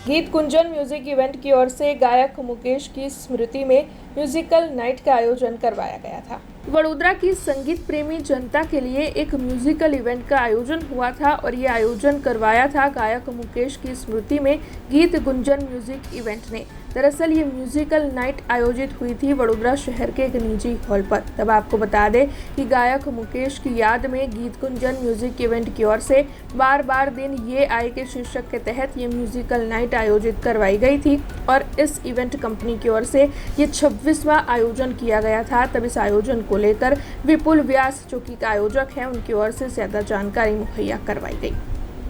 गीत कुंजन music event की ओर से गायक मुकेश की स्मृति में म्यूजिकल नाइट का आयोजन करवाया गया था। वडोदरा की संगीत प्रेमी जनता के लिए एक म्यूजिकल इवेंट का आयोजन हुआ था और ये आयोजन करवाया था गायक मुकेश की स्मृति में गीत गुंजन म्यूजिक इवेंट ने। दरअसल ये म्यूजिकल नाइट आयोजित हुई थी वडोदरा शहर के एक निजी हॉल पर। तब आपको बता दें कि गायक मुकेश की याद में गीत गुंजन म्यूजिक इवेंट की ओर से बार बार दिन ये आए के शीर्षक के तहत ये म्यूजिकल नाइट आयोजित करवाई गई थी और इस इवेंट कंपनी की ओर से ये 26वां आयोजन किया गया था। तब इस आयोजन को लेकर विपुल व्यास जो कि आयोजक हैं उनकी ओर से ज़्यादा जानकारी मुहैया करवाई गई।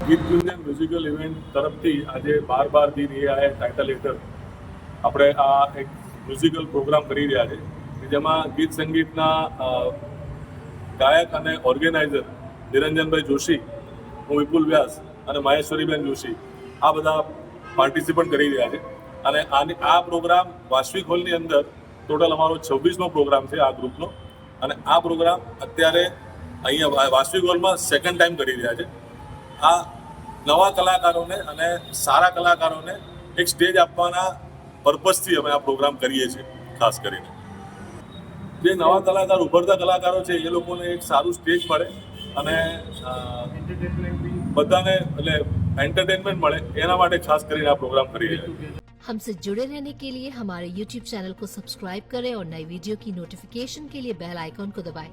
गीत गुंजन म्यूजिकल इवेंट तरफથી આજે 12 दिन એ આયા ટાઇટલ હેઠળ આપણે આ એક મ્યુઝિકલ પ્રોગ્રામ કરી રહ્યા છે જેમાં ગીત સંગીતના ગાયક અને ઓર્ગેનાઇઝર નિરંજનભાઈ જોશી, હું વિપુલ વ્યાસ અને મહેશ્વરીબેન જોશી આ બધા પાર્ટિસિપન્ટ કરી રહ્યા છે અને આ પ્રોગ્રામ વાસ્વિક હોલની અંદર ટોટલ અમારો 26મો પ્રોગ્રામ છે આ ગ્રુપનો અને આ પ્રોગ્રામ અત્યારે અહીંયા વાસ્વિક હોલમાં સેકન્ડ ટાઈમ કરી રહ્યા છે। આ નવા કલાકારોને અને સારા કલાકારોને એક સ્ટેજ આપવાના પર્પઝથી અમે આ પ્રોગ્રામ કરીએ છીએ। ખાસ કરીને જે નવા કલાકાર ઉભરતા કલાકારો છે એ લોકોને એક સારું સ્ટેજ મળે અને બધાને એટલે એન્ટરટેનમેન્ટ મળે એના માટે ખાસ કરીને આ પ્રોગ્રામ કરી રહ્યા છીએ। हमसे जुड़े रहने के लिए हमारे YouTube चैनल को सब्सक्राइब करें और नई वीडियो की नोटिफिकेशन के लिए बेल आइकॉन को दबाएं।